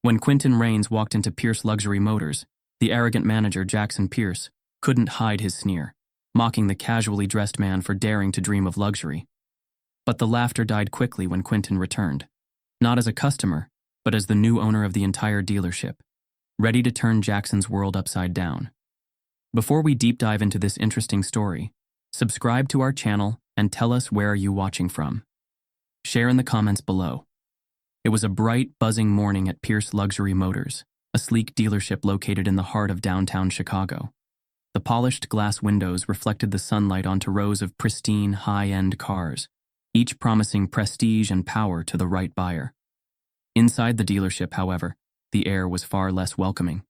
When Quinton Raines walked into Pearce Luxury Motors, the arrogant manager, Jackson Pearce, couldn't hide his sneer, mocking the casually dressed man for daring to dream of luxury. But the laughter died quickly when Quinton returned, not as a customer, but as the new owner of the entire dealership, ready to turn Jackson's world upside down. Before we deep dive into this interesting story, subscribe to our channel and tell us where are you watching from. Share in the comments below. It was a bright, buzzing morning at Pearce Luxury Motors, a sleek dealership located in the heart of downtown Chicago. The polished glass windows reflected the sunlight onto rows of pristine, high-end cars, each promising prestige and power to the right buyer. Inside the dealership, however, the air was far less welcoming.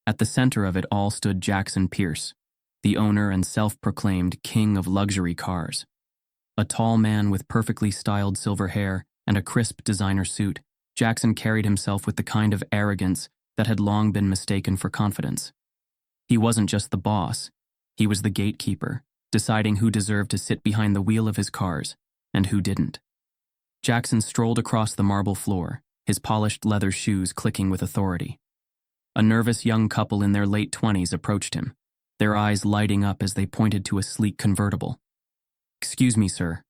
At the center of it all stood Jackson Pearce, the owner and self-proclaimed king of luxury cars. A tall man with perfectly styled silver hair and a crisp designer suit, Jackson carried himself with the kind of arrogance that had long been mistaken for confidence. He wasn't just the boss, he was the gatekeeper, deciding who deserved to sit behind the wheel of his cars and who didn't. Jackson strolled across the marble floor, his polished leather shoes clicking with authority. A nervous young couple in their late 20s approached him, their eyes lighting up as they pointed to a sleek convertible. "Excuse me, sir,"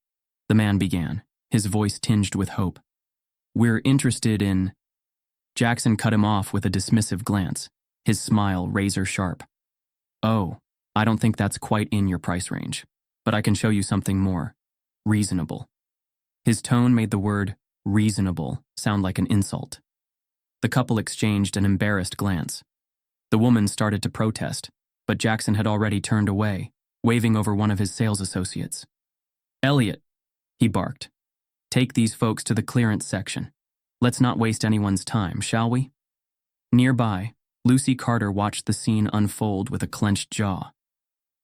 the man began, his voice tinged with hope. "We're interested in—" Jackson cut him off with a dismissive glance, his smile razor-sharp. "Oh, I don't think that's quite in your price range, but I can show you something more reasonable." His tone made the word reasonable sound like an insult. The couple exchanged an embarrassed glance. The woman started to protest, but Jackson had already turned away, waving over one of his sales associates. "Elliot," he barked, "take these folks to the clearance section. Let's not waste anyone's time, shall we?" Nearby, Lucy Carter watched the scene unfold with a clenched jaw.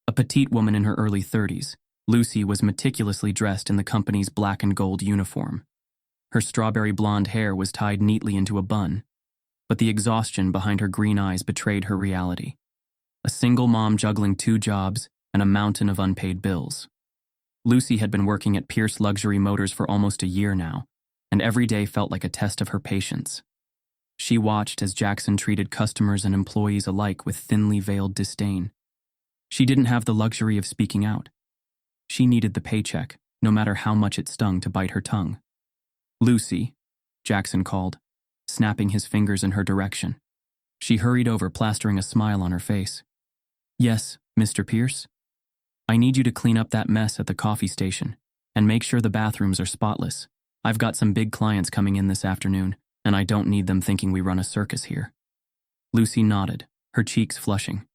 A petite woman in her early 30s, Lucy was meticulously dressed in the company's black and gold uniform. Her strawberry blonde hair was tied neatly into a bun, but the exhaustion behind her green eyes betrayed her reality. A single mom juggling 2 jobs and a mountain of unpaid bills. Lucy had been working at Pearce Luxury Motors for almost a year now, and every day felt like a test of her patience. She watched as Jackson treated customers and employees alike with thinly veiled disdain. She didn't have the luxury of speaking out. She needed the paycheck, no matter how much it stung to bite her tongue. "Lucy," Jackson called, snapping his fingers in her direction. She hurried over, plastering a smile on her face. "Yes, Mr. Pearce? I need you to clean up that mess at the coffee station and make sure the bathrooms are spotless. I've got some big clients coming in this afternoon, and I don't need them thinking we run a circus here." Lucy nodded, her cheeks flushing.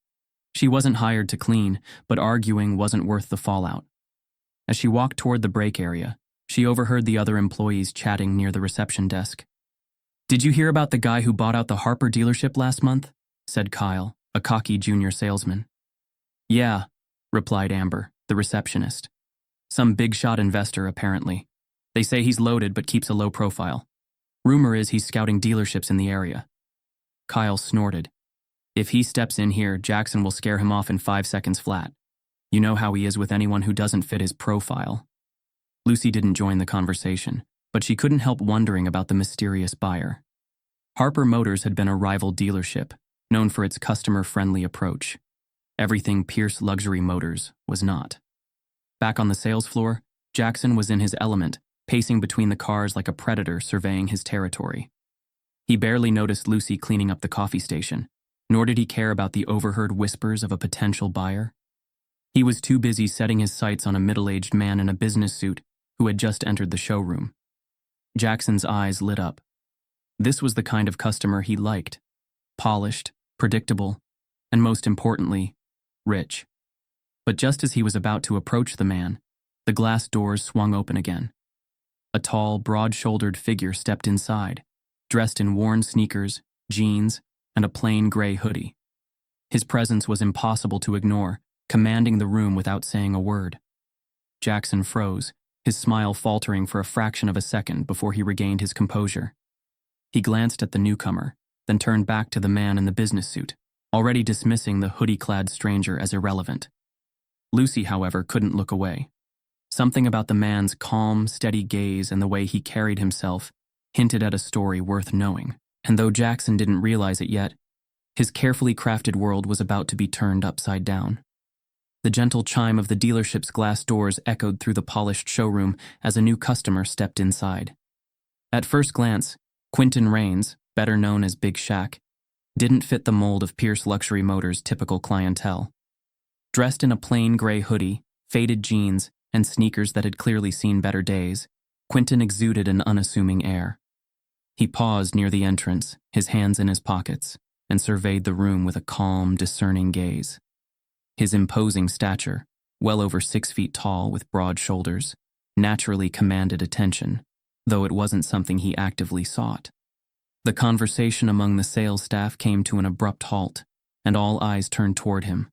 She wasn't hired to clean, but arguing wasn't worth the fallout. As she walked toward the break area, she overheard the other employees chatting near the reception desk. "Did you hear about the guy who bought out the Harper dealership last month?" said Kyle, a cocky junior salesman. "Yeah," replied Amber, the receptionist. "Some big-shot investor, apparently. They say he's loaded but keeps a low profile. Rumor is he's scouting dealerships in the area." Kyle snorted. "If he steps in here, Jackson will scare him off in 5 seconds flat. You know how he is with anyone who doesn't fit his profile." Lucy didn't join the conversation, but she couldn't help wondering about the mysterious buyer. Harper Motors had been a rival dealership, known for its customer-friendly approach. Everything Pearce Luxury Motors was not. Back on the sales floor, Jackson was in his element, pacing between the cars like a predator surveying his territory. He barely noticed Lucy cleaning up the coffee station, nor did he care about the overheard whispers of a potential buyer. He was too busy setting his sights on a middle-aged man in a business suit who had just entered the showroom. Jackson's eyes lit up. This was the kind of customer he liked. Polished, predictable, and most importantly, rich. But just as he was about to approach the man, the glass doors swung open again. A tall, broad-shouldered figure stepped inside, dressed in worn sneakers, jeans, and a plain gray hoodie. His presence was impossible to ignore, commanding the room without saying a word. Jackson froze, his smile faltering for a fraction of a second before he regained his composure. He glanced at the newcomer, then turned back to the man in the business suit, already dismissing the hoodie-clad stranger as irrelevant. Lucy, however, couldn't look away. Something about the man's calm, steady gaze and the way he carried himself hinted at a story worth knowing. And though Jackson didn't realize it yet, his carefully crafted world was about to be turned upside down. The gentle chime of the dealership's glass doors echoed through the polished showroom as a new customer stepped inside. At first glance, Quinton Raines, better known as Big Shaq, didn't fit the mold of Pearce Luxury Motors' typical clientele. Dressed in a plain gray hoodie, faded jeans, and sneakers that had clearly seen better days, Quinton exuded an unassuming air. He paused near the entrance, his hands in his pockets, and surveyed the room with a calm, discerning gaze. His imposing stature, well over 6 feet tall with broad shoulders, naturally commanded attention, though it wasn't something he actively sought. The conversation among the sales staff came to an abrupt halt, and all eyes turned toward him.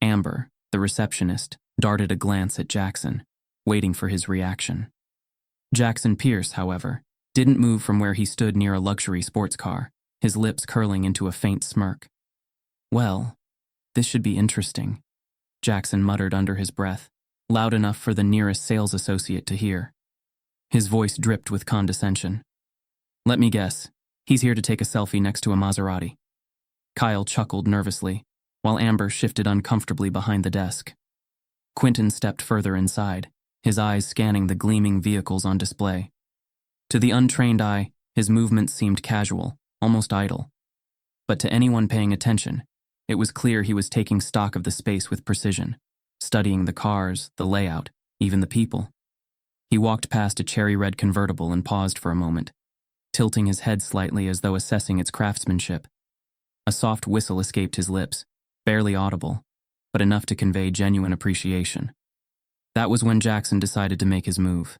Amber, the receptionist, darted a glance at Jackson, waiting for his reaction. Jackson Pearce, however, didn't move from where he stood near a luxury sports car, his lips curling into a faint smirk. "Well, this should be interesting," Jackson muttered under his breath, loud enough for the nearest sales associate to hear. His voice dripped with condescension. "Let me guess, he's here to take a selfie next to a Maserati." Kyle chuckled nervously, while Amber shifted uncomfortably behind the desk. Quinton stepped further inside, his eyes scanning the gleaming vehicles on display. To the untrained eye, his movements seemed casual, almost idle. But to anyone paying attention, it was clear he was taking stock of the space with precision, studying the cars, the layout, even the people. He walked past a cherry-red convertible and paused for a moment, tilting his head slightly as though assessing its craftsmanship. A soft whistle escaped his lips, barely audible, but enough to convey genuine appreciation. That was when Jackson decided to make his move.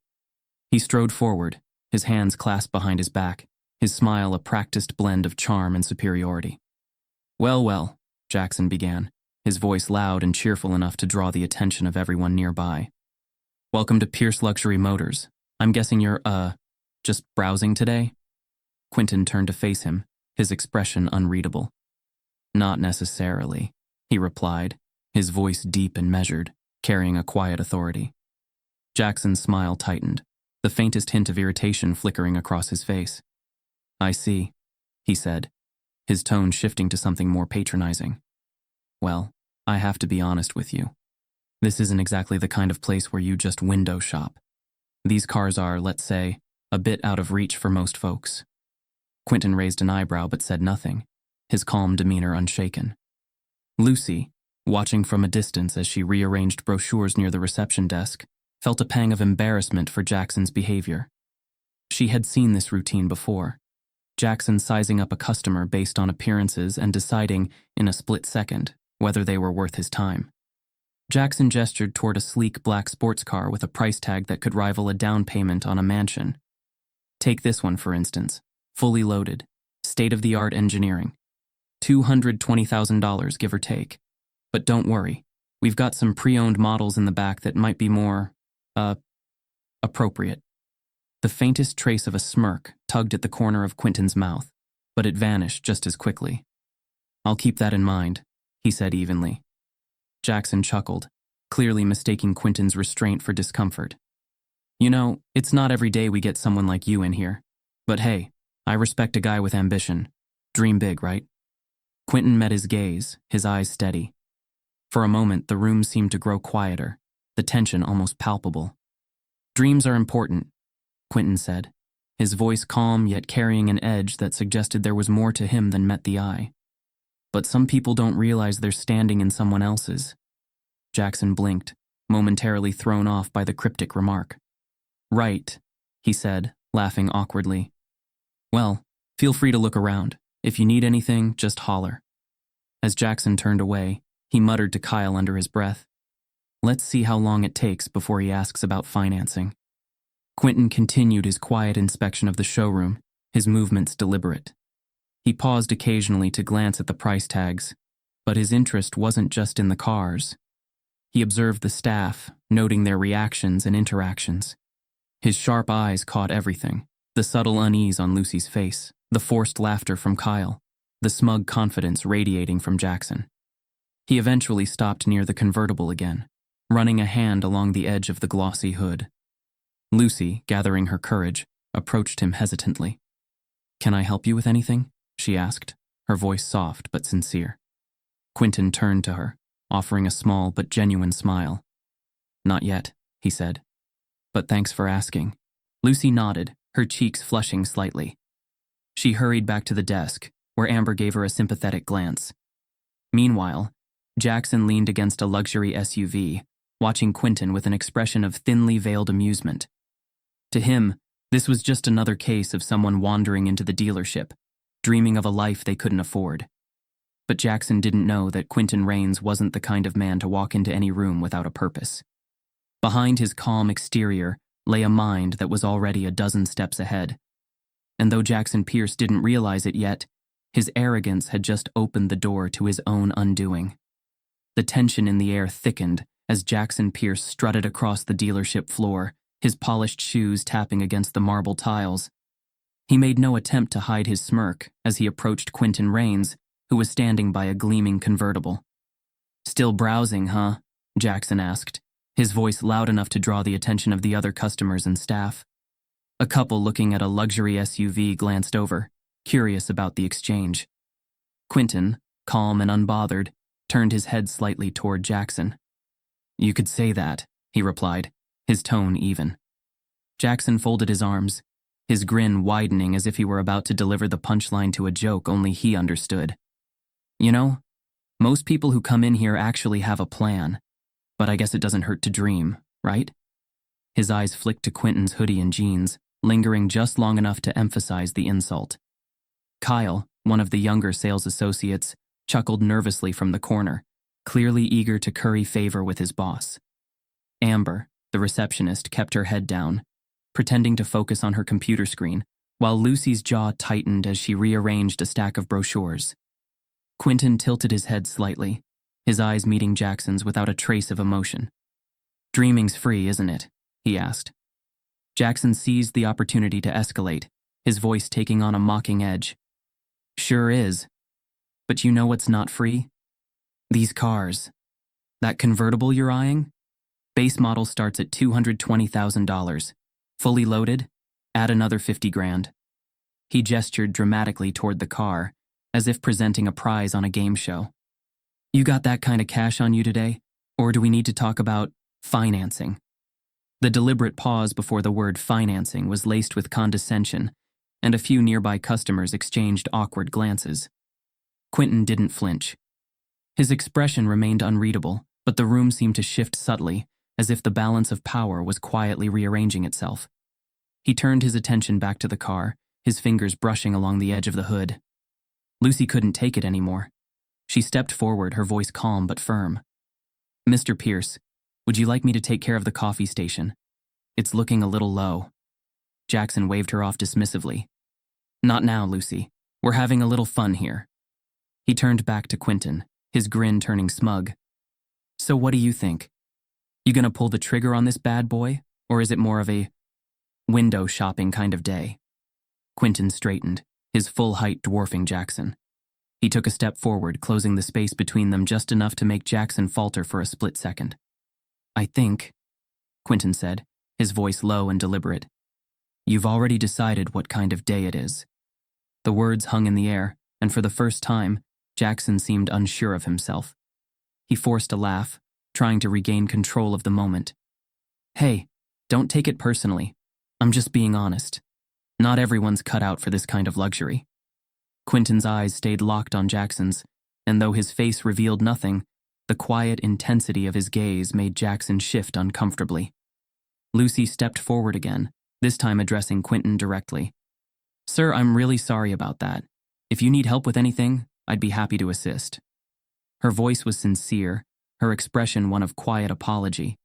He strode forward, his hands clasped behind his back, his smile a practiced blend of charm and superiority. "Well, well," Jackson began, his voice loud and cheerful enough to draw the attention of everyone nearby. "Welcome to Pearce Luxury Motors. I'm guessing you're, just browsing today?" Quinton turned to face him, his expression unreadable. "Not necessarily," he replied, his voice deep and measured, carrying a quiet authority. Jackson's smile tightened, the faintest hint of irritation flickering across his face. "I see," he said, his tone shifting to something more patronizing. "Well, I have to be honest with you. This isn't exactly the kind of place where you just window shop. These cars are, let's say, a bit out of reach for most folks." Quinton raised an eyebrow but said nothing, his calm demeanor unshaken. Lucy, watching from a distance as she rearranged brochures near the reception desk, felt a pang of embarrassment for Jackson's behavior. She had seen this routine before, Jackson sizing up a customer based on appearances and deciding, in a split second, whether they were worth his time. Jackson gestured toward a sleek black sports car with a price tag that could rival a down payment on a mansion. Take this one, for instance, fully loaded, state-of-the-art engineering. $220,000, give or take. But don't worry, we've got some pre-owned models in the back that might be more, appropriate. The faintest trace of a smirk tugged at the corner of Quinton's mouth, but it vanished just as quickly. "I'll keep that in mind," he said evenly. Jackson chuckled, clearly mistaking Quinton's restraint for discomfort. "You know, it's not every day we get someone like you in here. But hey, I respect a guy with ambition. Dream big, right?" Quinton met his gaze, his eyes steady. For a moment, the room seemed to grow quieter, the tension almost palpable. "Dreams are important," Quinton said, his voice calm yet carrying an edge that suggested there was more to him than met the eye. "But some people don't realize they're standing in someone else's." Jackson blinked, momentarily thrown off by the cryptic remark. "Right," he said, laughing awkwardly. "Well, feel free to look around. If you need anything, just holler." As Jackson turned away, he muttered to Kyle under his breath, "Let's see how long it takes before he asks about financing." Quinton continued his quiet inspection of the showroom, his movements deliberate. He paused occasionally to glance at the price tags, but his interest wasn't just in the cars. He observed the staff, noting their reactions and interactions. His sharp eyes caught everything, the subtle unease on Lucy's face, the forced laughter from Kyle, the smug confidence radiating from Jackson. He eventually stopped near the convertible again, running a hand along the edge of the glossy hood. Lucy, gathering her courage, approached him hesitantly. "Can I help you with anything?" she asked, her voice soft but sincere. Quinton turned to her, offering a small but genuine smile. "Not yet," he said. "But thanks for asking." Lucy nodded, her cheeks flushing slightly. She hurried back to the desk, where Amber gave her a sympathetic glance. Meanwhile, Jackson leaned against a luxury SUV, watching Quinton with an expression of thinly veiled amusement. To him, this was just another case of someone wandering into the dealership, dreaming of a life they couldn't afford. But Jackson didn't know that Quinton Raines wasn't the kind of man to walk into any room without a purpose. Behind his calm exterior lay a mind that was already a dozen steps ahead. And though Jackson Pearce didn't realize it yet, his arrogance had just opened the door to his own undoing. The tension in the air thickened as Jackson Pearce strutted across the dealership floor, his polished shoes tapping against the marble tiles. He made no attempt to hide his smirk as he approached Quinton Raines, who was standing by a gleaming convertible. "Still browsing, huh?" Jackson asked, his voice loud enough to draw the attention of the other customers and staff. A couple looking at a luxury SUV glanced over, curious about the exchange. Quinton, calm and unbothered, turned his head slightly toward Jackson. "You could say that," he replied, his tone even. Jackson folded his arms, his grin widening as if he were about to deliver the punchline to a joke only he understood. "You know, most people who come in here actually have a plan, but I guess it doesn't hurt to dream, right?" His eyes flicked to Quinton's hoodie and jeans, lingering just long enough to emphasize the insult. Kyle, one of the younger sales associates, chuckled nervously from the corner, clearly eager to curry favor with his boss. Amber, the receptionist, kept her head down, pretending to focus on her computer screen, while Lucy's jaw tightened as she rearranged a stack of brochures. Quinton tilted his head slightly, his eyes meeting Jackson's without a trace of emotion. "Dreaming's free, isn't it?" he asked. Jackson seized the opportunity to escalate, his voice taking on a mocking edge. "Sure is. But you know what's not free? These cars. That convertible you're eyeing? Base model starts at $220,000. Fully loaded, add another 50 grand. He gestured dramatically toward the car, as if presenting a prize on a game show. "You got that kind of cash on you today? Or do we need to talk about financing?" The deliberate pause before the word financing was laced with condescension, and a few nearby customers exchanged awkward glances. Quinton didn't flinch. His expression remained unreadable, but the room seemed to shift subtly, as if the balance of power was quietly rearranging itself. He turned his attention back to the car, his fingers brushing along the edge of the hood. Lucy couldn't take it anymore. She stepped forward, her voice calm but firm. "Mr. Pearce, would you like me to take care of the coffee station? It's looking a little low." Jackson waved her off dismissively. "Not now, Lucy. We're having a little fun here." He turned back to Quinton, his grin turning smug. "So what do you think? You gonna pull the trigger on this bad boy, or is it more of a window shopping kind of day?" Quinton straightened, his full height dwarfing Jackson. He took a step forward, closing the space between them just enough to make Jackson falter for a split second. "I think," Quinton said, his voice low and deliberate, "you've already decided what kind of day it is." The words hung in the air, and for the first time, Jackson seemed unsure of himself. He forced a laugh, trying to regain control of the moment. "Hey, don't take it personally. I'm just being honest. Not everyone's cut out for this kind of luxury." Quinton's eyes stayed locked on Jackson's, and though his face revealed nothing, the quiet intensity of his gaze made Jackson shift uncomfortably. Lucy stepped forward again, this time addressing Quinton directly. "Sir, I'm really sorry about that. If you need help with anything, I'd be happy to assist." Her voice was sincere, her expression one of quiet apology.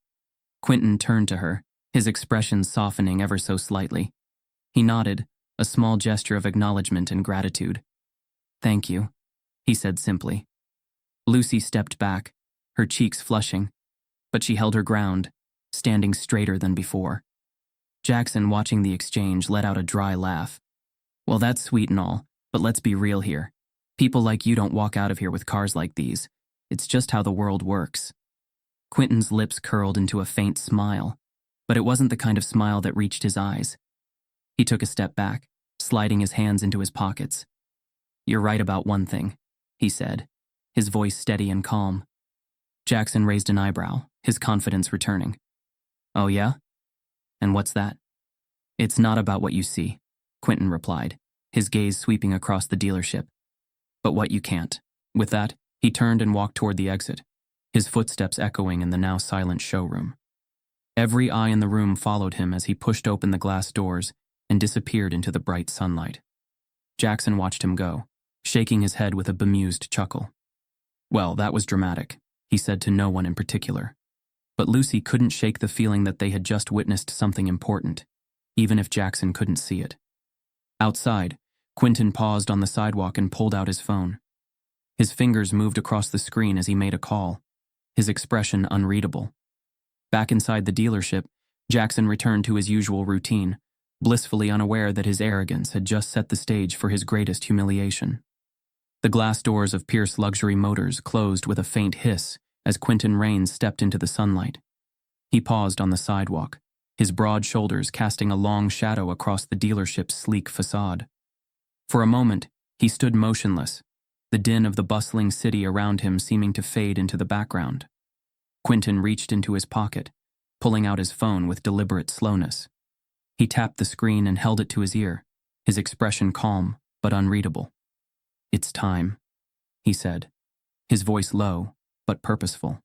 Quinton turned to her, his expression softening ever so slightly. He nodded, a small gesture of acknowledgement and gratitude. "Thank you," he said simply. Lucy stepped back, her cheeks flushing, but she held her ground, standing straighter than before. Jackson, watching the exchange, let out a dry laugh. "Well, that's sweet and all, but let's be real here. People like you don't walk out of here with cars like these. It's just how the world works." Quinton's lips curled into a faint smile, but it wasn't the kind of smile that reached his eyes. He took a step back, sliding his hands into his pockets. "You're right about one thing," he said, his voice steady and calm. Jackson raised an eyebrow, his confidence returning. "Oh yeah? And what's that?" "It's not about what you see," Quinton replied, his gaze sweeping across the dealership. "But what you can't." With that, he turned and walked toward the exit, his footsteps echoing in the now silent showroom. Every eye in the room followed him as he pushed open the glass doors and disappeared into the bright sunlight. Jackson watched him go, shaking his head with a bemused chuckle. "Well, that was dramatic," he said to no one in particular. But Lucy couldn't shake the feeling that they had just witnessed something important, even if Jackson couldn't see it. Outside, Quinton paused on the sidewalk and pulled out his phone. His fingers moved across the screen as he made a call, his expression unreadable. Back inside the dealership, Jackson returned to his usual routine, blissfully unaware that his arrogance had just set the stage for his greatest humiliation. The glass doors of Pearce Luxury Motors closed with a faint hiss as Quinton Raines stepped into the sunlight. He paused on the sidewalk, his broad shoulders casting a long shadow across the dealership's sleek facade. For a moment, he stood motionless, the din of the bustling city around him seeming to fade into the background. Quinton reached into his pocket, pulling out his phone with deliberate slowness. He tapped the screen and held it to his ear, his expression calm but unreadable. "It's time," he said, his voice low but purposeful.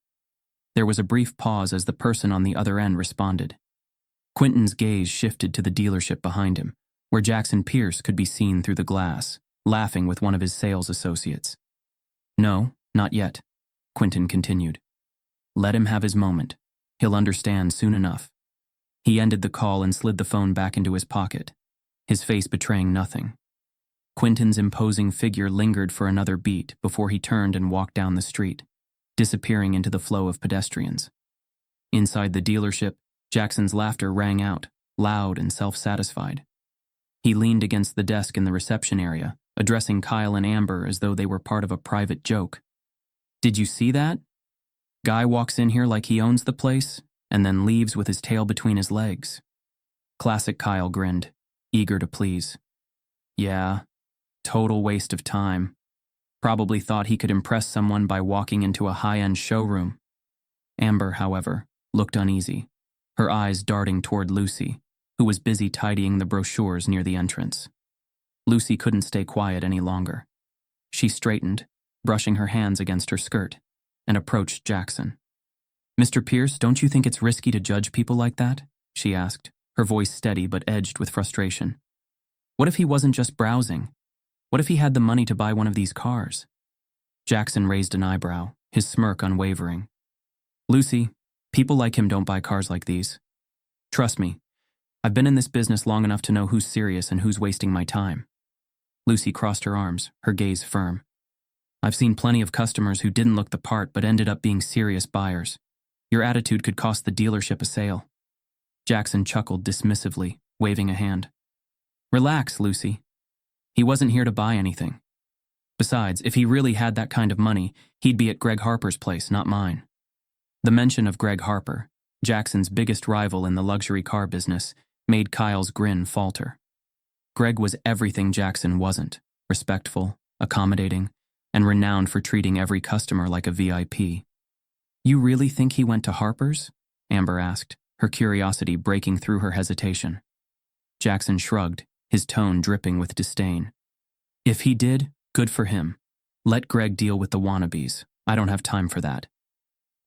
There was a brief pause as the person on the other end responded. Quinton's gaze shifted to the dealership behind him, where Jackson Pearce could be seen through the glass, laughing with one of his sales associates. "No, not yet," Quinton continued. "Let him have his moment. He'll understand soon enough." He ended the call and slid the phone back into his pocket, his face betraying nothing. Quinton's imposing figure lingered for another beat before he turned and walked down the street, disappearing into the flow of pedestrians. Inside the dealership, Jackson's laughter rang out, loud and self-satisfied. He leaned against the desk in the reception area, addressing Kyle and Amber as though they were part of a private joke. "Did you see that? Guy walks in here like he owns the place, and then leaves with his tail between his legs." Classic Kyle grinned, eager to please. "Yeah, total waste of time. Probably thought he could impress someone by walking into a high-end showroom." Amber, however, looked uneasy, her eyes darting toward Lucy, who was busy tidying the brochures near the entrance. Lucy couldn't stay quiet any longer. She straightened, brushing her hands against her skirt, and approached Jackson. "Mr. Pearce, don't you think it's risky to judge people like that?" she asked, her voice steady but edged with frustration. "What if he wasn't just browsing? What if he had the money to buy one of these cars?" Jackson raised an eyebrow, his smirk unwavering. "Lucy, people like him don't buy cars like these. Trust me, I've been in this business long enough to know who's serious and who's wasting my time." Lucy crossed her arms, her gaze firm. "I've seen plenty of customers who didn't look the part but ended up being serious buyers. Your attitude could cost the dealership a sale." Jackson chuckled dismissively, waving a hand. "Relax, Lucy. He wasn't here to buy anything. Besides, if he really had that kind of money, he'd be at Greg Harper's place, not mine." The mention of Greg Harper, Jackson's biggest rival in the luxury car business, made Kyle's grin falter. Greg was everything Jackson wasn't: respectful, accommodating, and renowned for treating every customer like a VIP. "You really think he went to Harper's?" Amber asked, her curiosity breaking through her hesitation. Jackson shrugged, his tone dripping with disdain. "If he did, good for him. Let Greg deal with the wannabes. I don't have time for that."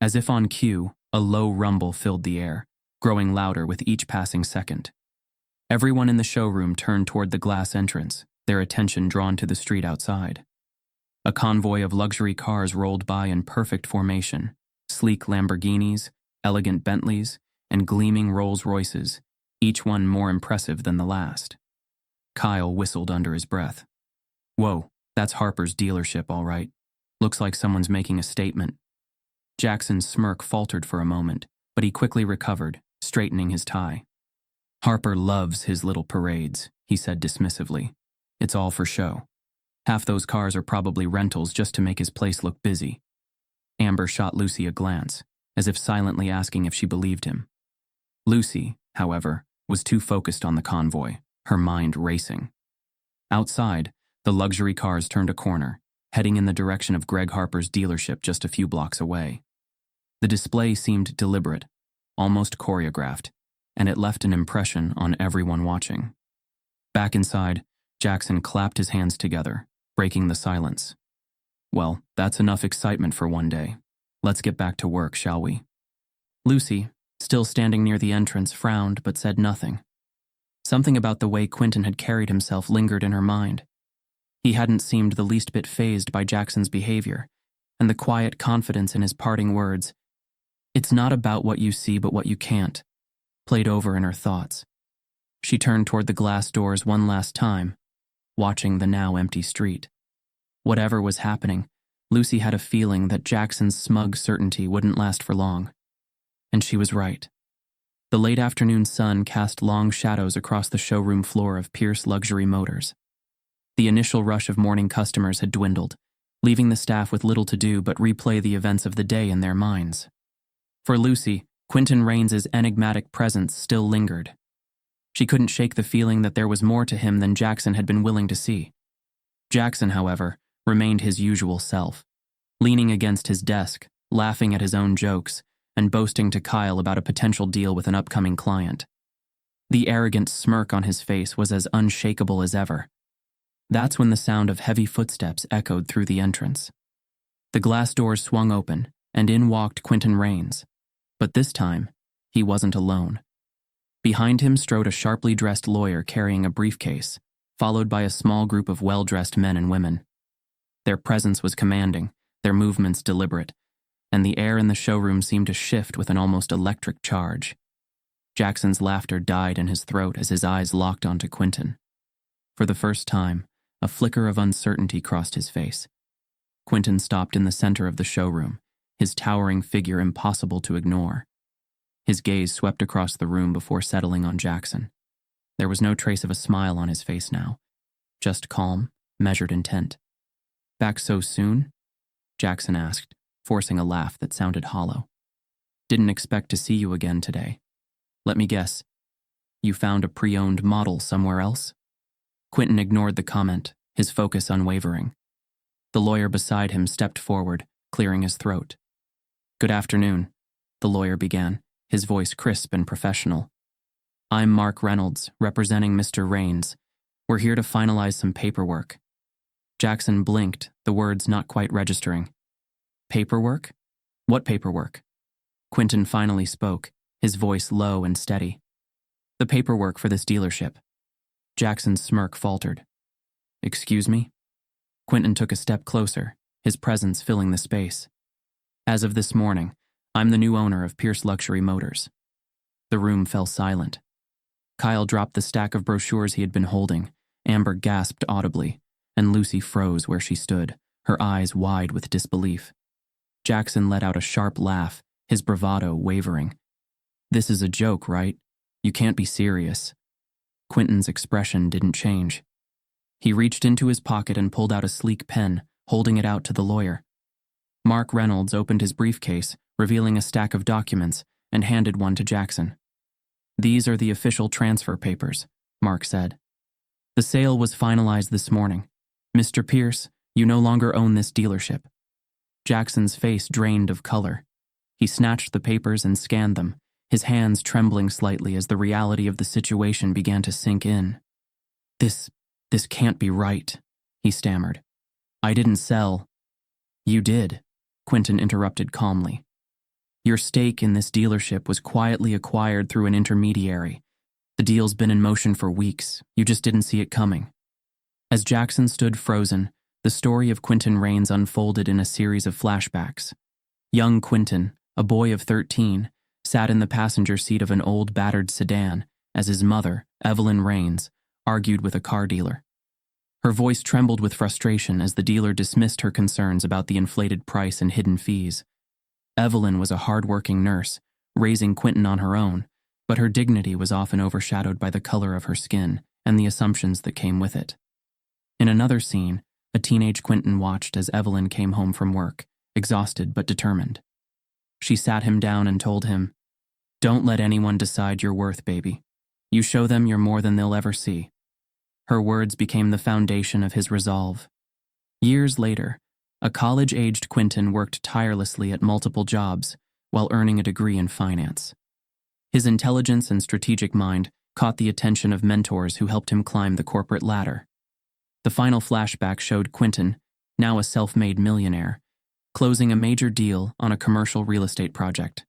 As if on cue, a low rumble filled the air, growing louder with each passing second. Everyone in the showroom turned toward the glass entrance, their attention drawn to the street outside. A convoy of luxury cars rolled by in perfect formation: sleek Lamborghinis, elegant Bentleys, and gleaming Rolls-Royces, each one more impressive than the last. Kyle whistled under his breath. "Whoa, that's Harper's dealership, all right. Looks like someone's making a statement." Jackson's smirk faltered for a moment, but he quickly recovered, straightening his tie. "Harper loves his little parades," he said dismissively. "It's all for show. Half those cars are probably rentals just to make his place look busy." Amber shot Lucy a glance, as if silently asking if she believed him. Lucy, however, was too focused on the convoy, her mind racing. Outside, the luxury cars turned a corner, heading in the direction of Greg Harper's dealership just a few blocks away. The display seemed deliberate, almost choreographed, and it left an impression on everyone watching. Back inside, Jackson clapped his hands together, breaking the silence. Well, that's enough excitement for one day. Let's get back to work, shall we? Lucy, still standing near the entrance, frowned but said nothing. Something about the way Quinton had carried himself lingered in her mind. He hadn't seemed the least bit fazed by Jackson's behavior, and the quiet confidence in his parting words, "It's not about what you see but what you can't," played over in her thoughts. She turned toward the glass doors one last time, watching the now empty street. Whatever was happening, Lucy had a feeling that Jackson's smug certainty wouldn't last for long. And she was right. The late afternoon sun cast long shadows across the showroom floor of Pearce Luxury Motors. The initial rush of morning customers had dwindled, leaving the staff with little to do but replay the events of the day in their minds. For Lucy, Quinton Raines' enigmatic presence still lingered. She couldn't shake the feeling that there was more to him than Jackson had been willing to see. Jackson, however, remained his usual self, leaning against his desk, laughing at his own jokes, and boasting to Kyle about a potential deal with an upcoming client. The arrogant smirk on his face was as unshakable as ever. That's when the sound of heavy footsteps echoed through the entrance. The glass doors swung open, and in walked Quinton Raines. But this time, he wasn't alone. Behind him strode a sharply dressed lawyer carrying a briefcase, followed by a small group of well-dressed men and women. Their presence was commanding, their movements deliberate, and the air in the showroom seemed to shift with an almost electric charge. Jackson's laughter died in his throat as his eyes locked onto Quinton. For the first time, a flicker of uncertainty crossed his face. Quinton stopped in the center of the showroom, his towering figure impossible to ignore. His gaze swept across the room before settling on Jackson. There was no trace of a smile on his face now, just calm, measured intent. "Back so soon?" Jackson asked, forcing a laugh that sounded hollow. "Didn't expect to see you again today. Let me guess. You found a pre-owned model somewhere else?" Quinton ignored the comment, his focus unwavering. The lawyer beside him stepped forward, clearing his throat. "Good afternoon," the lawyer began, his voice crisp and professional. "I'm Mark Reynolds, representing Mr. Raines. We're here to finalize some paperwork." Jackson blinked, the words not quite registering. "Paperwork? What paperwork?" Quinton finally spoke, his voice low and steady. "The paperwork for this dealership." Jackson's smirk faltered. "Excuse me?" Quinton took a step closer, his presence filling the space. "As of this morning, I'm the new owner of Pearce Luxury Motors." The room fell silent. Kyle dropped the stack of brochures he had been holding, Amber gasped audibly, and Lucy froze where she stood, her eyes wide with disbelief. Jackson let out a sharp laugh, his bravado wavering. "This is a joke, right? You can't be serious." Quinton's expression didn't change. He reached into his pocket and pulled out a sleek pen, holding it out to the lawyer. Mark Reynolds opened his briefcase, revealing a stack of documents, and handed one to Jackson. "These are the official transfer papers," Mark said. "The sale was finalized this morning. Mr. Pearce, you no longer own this dealership." Jackson's face drained of color. He snatched the papers and scanned them, his hands trembling slightly as the reality of the situation began to sink in. This can't be right," he stammered. "I didn't sell." "You did," Quinton interrupted calmly. "Your stake in this dealership was quietly acquired through an intermediary. The deal's been in motion for weeks. You just didn't see it coming." As Jackson stood frozen, the story of Quinton Raines unfolded in a series of flashbacks. Young Quinton, a boy of 13, sat in the passenger seat of an old battered sedan as his mother, Evelyn Raines, argued with a car dealer. Her voice trembled with frustration as the dealer dismissed her concerns about the inflated price and hidden fees. Evelyn was a hard-working nurse, raising Quinton on her own, but her dignity was often overshadowed by the color of her skin and the assumptions that came with it. In another scene, a teenage Quinton watched as Evelyn came home from work, exhausted but determined. She sat him down and told him, "Don't let anyone decide your worth, baby. You show them you're more than they'll ever see." Her words became the foundation of his resolve. Years later, a college-aged Quinton worked tirelessly at multiple jobs while earning a degree in finance. His intelligence and strategic mind caught the attention of mentors who helped him climb the corporate ladder. The final flashback showed Quinton, now a self-made millionaire, closing a major deal on a commercial real estate project.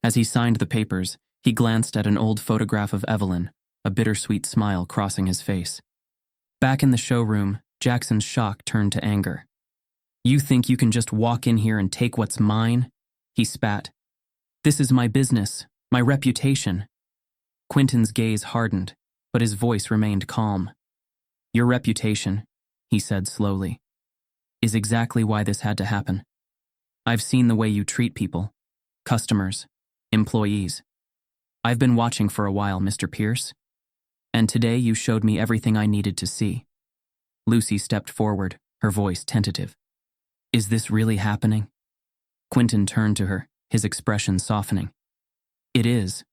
As he signed the papers, he glanced at an old photograph of Evelyn, a bittersweet smile crossing his face. Back in the showroom, Jackson's shock turned to anger. "You think you can just walk in here and take what's mine?" he spat. "This is my business, my reputation." Quinton's gaze hardened, but his voice remained calm. "Your reputation," he said slowly, "is exactly why this had to happen. I've seen the way you treat people, customers, employees. I've been watching for a while, Mr. Pearce, and today you showed me everything I needed to see." Lucy stepped forward, her voice tentative. "Is this really happening?" Quinton turned to her, his expression softening. "It is,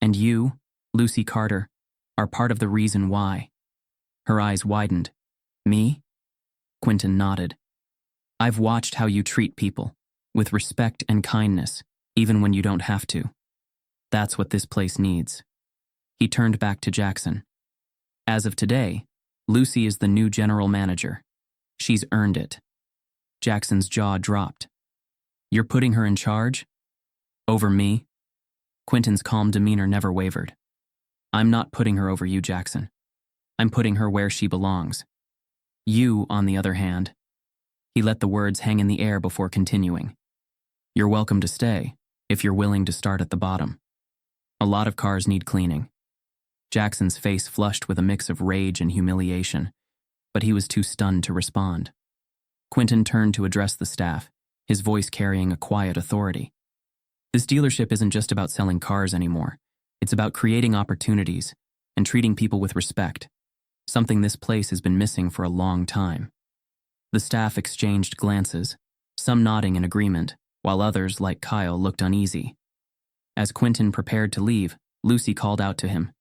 and you, Lucy Carter, are part of the reason why." Her eyes widened. "Me?" Quinton nodded. "I've watched how you treat people, with respect and kindness, even when you don't have to. That's what this place needs." He turned back to Jackson. "As of today, Lucy is the new general manager. She's earned it." Jackson's jaw dropped. "You're putting her in charge? Over me?" Quinton's calm demeanor never wavered. "I'm not putting her over you, Jackson. I'm putting her where she belongs. You, on the other hand." He let the words hang in the air before continuing. "You're welcome to stay, if you're willing to start at the bottom. A lot of cars need cleaning." Jackson's face flushed with a mix of rage and humiliation, but he was too stunned to respond. Quinton turned to address the staff, his voice carrying a quiet authority. "This dealership isn't just about selling cars anymore. It's about creating opportunities and treating people with respect, something this place has been missing for a long time." The staff exchanged glances, some nodding in agreement, while others, like Kyle, looked uneasy. As Quinton prepared to leave, Lucy called out to him.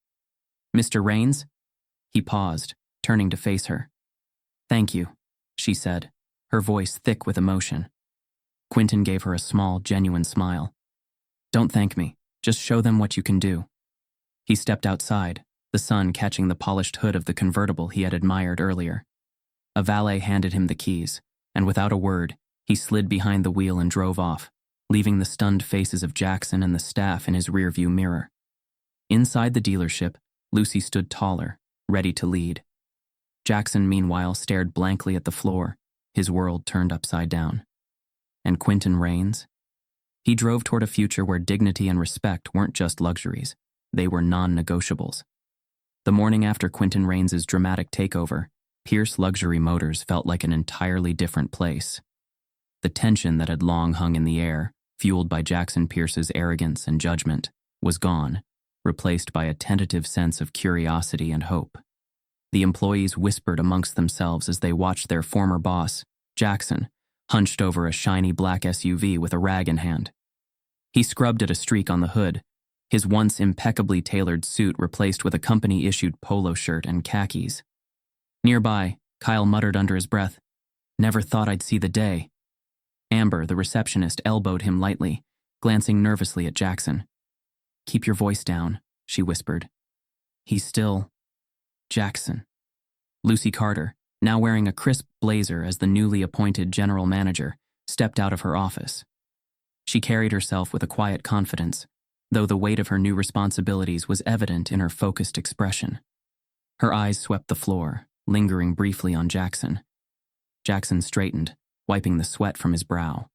"Mr. Raines?" He paused, turning to face her. "Thank you," she said, her voice thick with emotion. Quinton gave her a small, genuine smile. "Don't thank me. Just show them what you can do." He stepped outside, the sun catching the polished hood of the convertible he had admired earlier. A valet handed him the keys, and without a word, he slid behind the wheel and drove off, leaving the stunned faces of Jackson and the staff in his rearview mirror. Inside the dealership, Lucy stood taller, ready to lead. Jackson, meanwhile, stared blankly at the floor, his world turned upside down. And Quinton Raines? He drove toward a future where dignity and respect weren't just luxuries, they were non-negotiables. The morning after Quinton Raines' dramatic takeover, Pearce Luxury Motors felt like an entirely different place. The tension that had long hung in the air, fueled by Jackson Pearce's arrogance and judgment, was gone, replaced by a tentative sense of curiosity and hope. The employees whispered amongst themselves as they watched their former boss, Jackson, hunched over a shiny black SUV with a rag in hand. He scrubbed at a streak on the hood, his once impeccably tailored suit replaced with a company-issued polo shirt and khakis. Nearby, Kyle muttered under his breath, "Never thought I'd see the day." Amber, the receptionist, elbowed him lightly, glancing nervously at Jackson. "Keep your voice down," she whispered. "He's still Jackson." Lucy Carter, now wearing a crisp blazer as the newly appointed general manager, stepped out of her office. She carried herself with a quiet confidence, though the weight of her new responsibilities was evident in her focused expression. Her eyes swept the floor, lingering briefly on Jackson. Jackson straightened, wiping the sweat from his brow.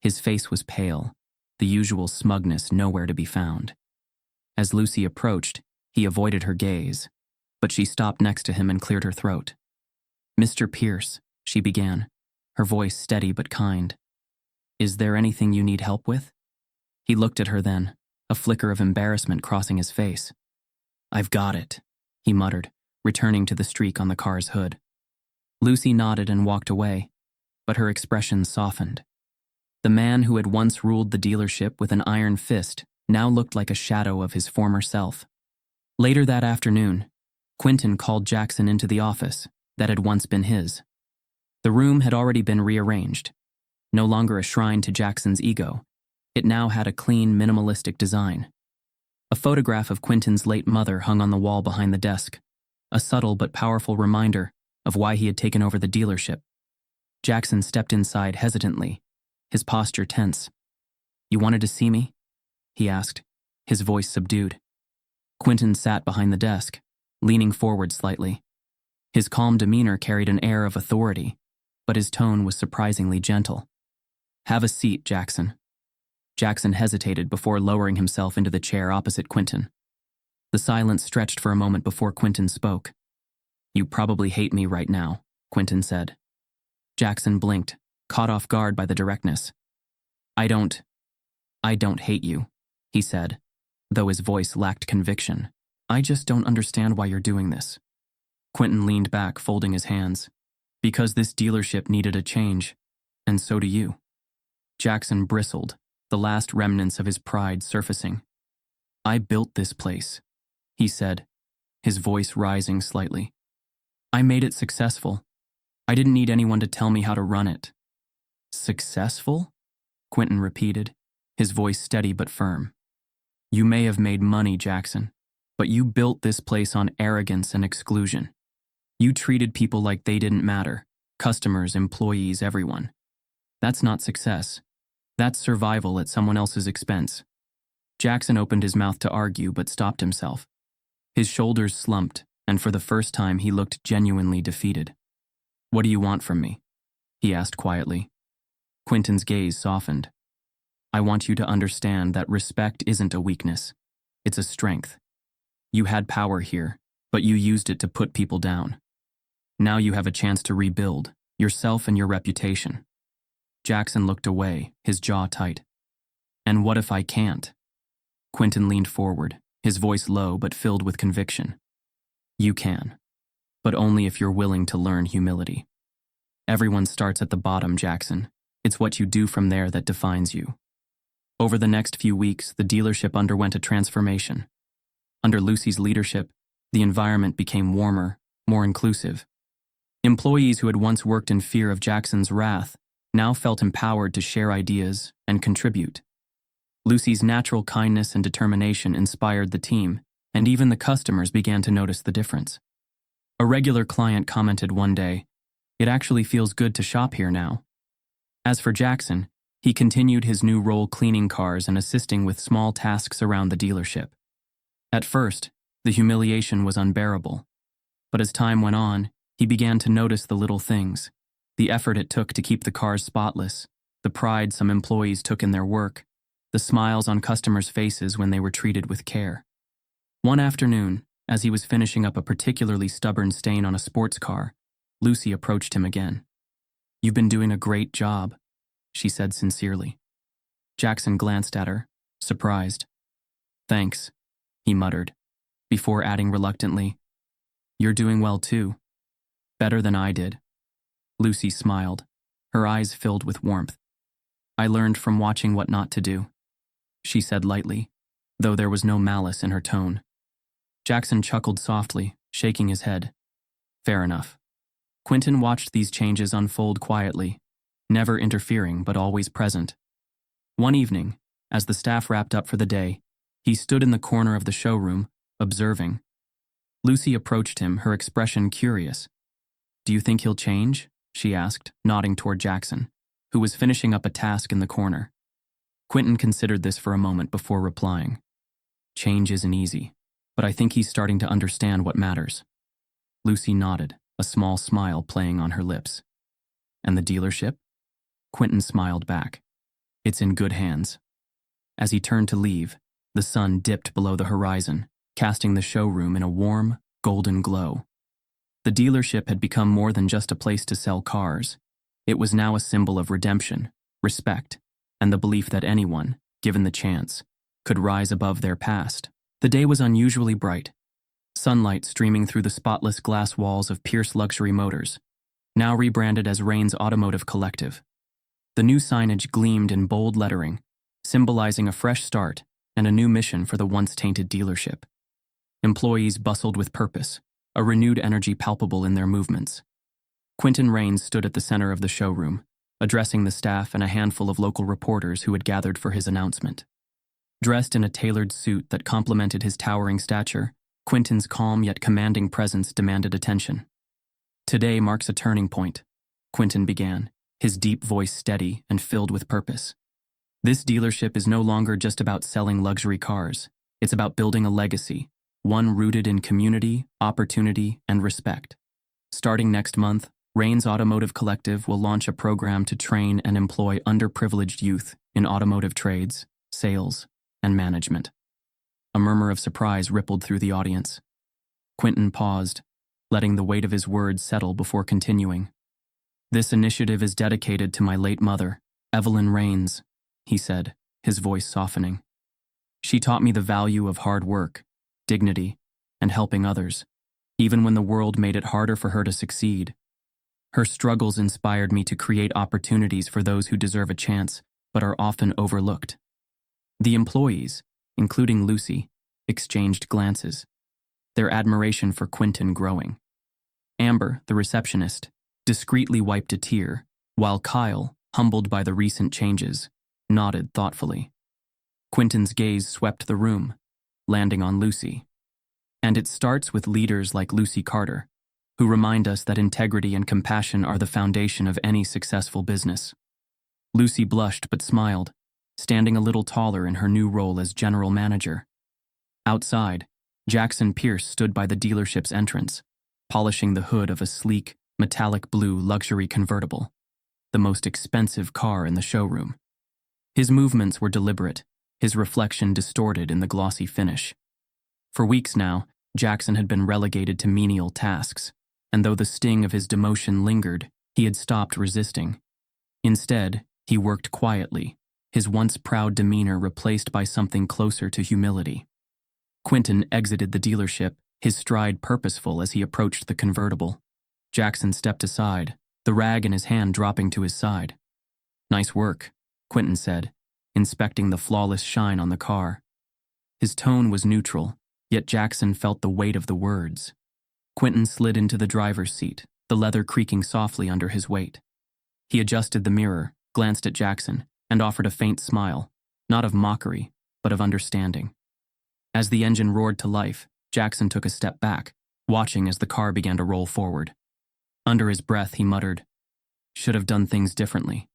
His face was pale, the usual smugness nowhere to be found. As Lucy approached, he avoided her gaze, but she stopped next to him and cleared her throat. "Mr. Pearce," she began, her voice steady but kind. "Is there anything you need help with?" He looked at her then, a flicker of embarrassment crossing his face. "I've got it," he muttered, returning to the streak on the car's hood. Lucy nodded and walked away, but her expression softened. The man who had once ruled the dealership with an iron fist now looked like a shadow of his former self. Later that afternoon, Quinton called Jackson into the office that had once been his. The room had already been rearranged. No longer a shrine to Jackson's ego, it now had a clean, minimalistic design. A photograph of Quinton's late mother hung on the wall behind the desk, a subtle but powerful reminder of why he had taken over the dealership. Jackson stepped inside hesitantly, his posture tense. "You wanted to see me?" he asked, his voice subdued. Quinton sat behind the desk, leaning forward slightly. His calm demeanor carried an air of authority, but his tone was surprisingly gentle. "Have a seat, Jackson." Jackson hesitated before lowering himself into the chair opposite Quinton. The silence stretched for a moment before Quinton spoke. "You probably hate me right now," Quinton said. Jackson blinked, caught off guard by the directness. I don't hate you," he said, though his voice lacked conviction. "I just don't understand why you're doing this." Quinton leaned back, folding his hands. "Because this dealership needed a change, and so do you." Jackson bristled, the last remnants of his pride surfacing. "I built this place," he said, his voice rising slightly. "I made it successful. I didn't need anyone to tell me how to run it." "Successful?" Quinton repeated, his voice steady but firm. "You may have made money, Jackson, but you built this place on arrogance and exclusion. You treated people like they didn't matter, customers, employees, everyone. That's not success. That's survival at someone else's expense." Jackson opened his mouth to argue but stopped himself. His shoulders slumped, and for the first time he looked genuinely defeated. "What do you want from me?" he asked quietly. Quinton's gaze softened. "I want you to understand that respect isn't a weakness. It's a strength. You had power here, but you used it to put people down. Now you have a chance to rebuild yourself and your reputation." Jackson looked away, his jaw tight. "And what if I can't?" Quinton leaned forward, his voice low but filled with conviction. "You can, but only if you're willing to learn humility. Everyone starts at the bottom, Jackson. It's what you do from there that defines you." Over the next few weeks, the dealership underwent a transformation. Under Lucy's leadership, the environment became warmer, more inclusive. Employees who had once worked in fear of Jackson's wrath now felt empowered to share ideas and contribute. Lucy's natural kindness and determination inspired the team, and even the customers began to notice the difference. A regular client commented one day, "It actually feels good to shop here now." As for Jackson, he continued his new role cleaning cars and assisting with small tasks around the dealership. At first, the humiliation was unbearable, but as time went on, he began to notice the little things, the effort it took to keep the cars spotless, the pride some employees took in their work, the smiles on customers' faces when they were treated with care. One afternoon, as he was finishing up a particularly stubborn stain on a sports car, Lucy approached him again. "You've been doing a great job," she said sincerely. Jackson glanced at her, surprised. "Thanks," he muttered, before adding reluctantly, "You're doing well too. Better than I did." Lucy smiled, her eyes filled with warmth. "I learned from watching what not to do," she said lightly, though there was no malice in her tone. Jackson chuckled softly, shaking his head. Fair enough. Quinton watched these changes unfold quietly, never interfering but always present. One evening, as the staff wrapped up for the day, he stood in the corner of the showroom, observing. Lucy approached him, her expression curious. "Do you think he'll change?" she asked, nodding toward Jackson, who was finishing up a task in the corner. Quinton considered this for a moment before replying. "Change isn't easy, but I think he's starting to understand what matters." Lucy nodded, a small smile playing on her lips. "And the dealership?" Quinton smiled back. "It's in good hands." As he turned to leave, the sun dipped below the horizon, casting the showroom in a warm, golden glow. The dealership had become more than just a place to sell cars. It was now a symbol of redemption, respect, and the belief that anyone, given the chance, could rise above their past. The day was unusually bright, sunlight streaming through the spotless glass walls of Pearce Luxury Motors, now rebranded as Raines Automotive Collective. The new signage gleamed in bold lettering, symbolizing a fresh start and a new mission for the once-tainted dealership. Employees bustled with purpose, a renewed energy palpable in their movements. Quinton Raines stood at the center of the showroom, addressing the staff and a handful of local reporters who had gathered for his announcement. Dressed in a tailored suit that complemented his towering stature, Quinton's calm yet commanding presence demanded attention. "Today marks a turning point," Quinton began, his deep voice steady and filled with purpose. "This dealership is no longer just about selling luxury cars. It's about building a legacy, one rooted in community, opportunity, and respect. Starting next month, Raines Automotive Collective will launch a program to train and employ underprivileged youth in automotive trades, sales, and management." A murmur of surprise rippled through the audience. Quinton paused, letting the weight of his words settle before continuing. "This initiative is dedicated to my late mother, Evelyn Raines," he said, his voice softening. "She taught me the value of hard work, dignity, and helping others, even when the world made it harder for her to succeed. Her struggles inspired me to create opportunities for those who deserve a chance but are often overlooked." The employees, including Lucy, exchanged glances, their admiration for Quinton growing. Amber, the receptionist, discreetly wiped a tear, while Kyle, humbled by the recent changes, nodded thoughtfully. Quinton's gaze swept the room, landing on Lucy. And it starts with leaders like Lucy Carter, who remind us that integrity and compassion are the foundation of any successful business. Lucy blushed but smiled, standing a little taller in her new role as general manager. Outside, Jackson Pearce stood by the dealership's entrance, polishing the hood of a sleek, metallic blue luxury convertible, the most expensive car in the showroom. His movements were deliberate, his reflection distorted in the glossy finish. For weeks now, Jackson had been relegated to menial tasks, and though the sting of his demotion lingered, he had stopped resisting. Instead, he worked quietly, his once proud demeanor replaced by something closer to humility. Quinton exited the dealership, his stride purposeful as he approached the convertible. Jackson stepped aside, the rag in his hand dropping to his side. "Nice work," Quinton said, inspecting the flawless shine on the car. His tone was neutral, yet Jackson felt the weight of the words. Quinton slid into the driver's seat, the leather creaking softly under his weight. He adjusted the mirror, glanced at Jackson, and offered a faint smile, not of mockery, but of understanding. As the engine roared to life, Jackson took a step back, watching as the car began to roll forward. Under his breath, he muttered, "Should have done things differently."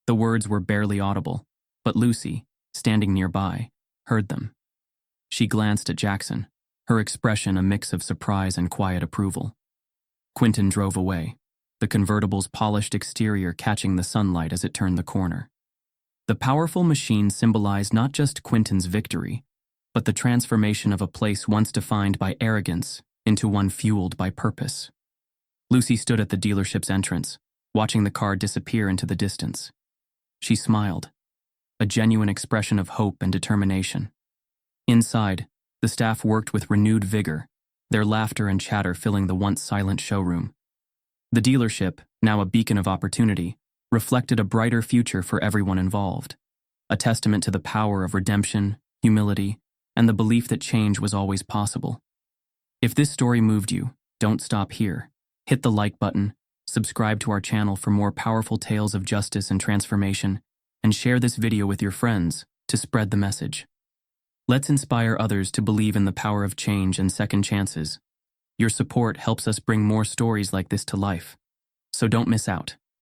The words were barely audible, but Lucy, standing nearby, heard them. She glanced at Jackson, her expression a mix of surprise and quiet approval. Quinton drove away, the convertible's polished exterior catching the sunlight as it turned the corner. The powerful machine symbolized not just Quinton's victory, but the transformation of a place once defined by arrogance into one fueled by purpose. Lucy stood at the dealership's entrance, watching the car disappear into the distance. She smiled, a genuine expression of hope and determination. Inside, the staff worked with renewed vigor, their laughter and chatter filling the once silent showroom. The dealership, now a beacon of opportunity, reflected a brighter future for everyone involved, a testament to the power of redemption, humility, and the belief that change was always possible. If this story moved you, don't stop here. Hit the like button, subscribe to our channel for more powerful tales of justice and transformation, and share this video with your friends to spread the message. Let's inspire others to believe in the power of change and second chances. Your support helps us bring more stories like this to life. So don't miss out.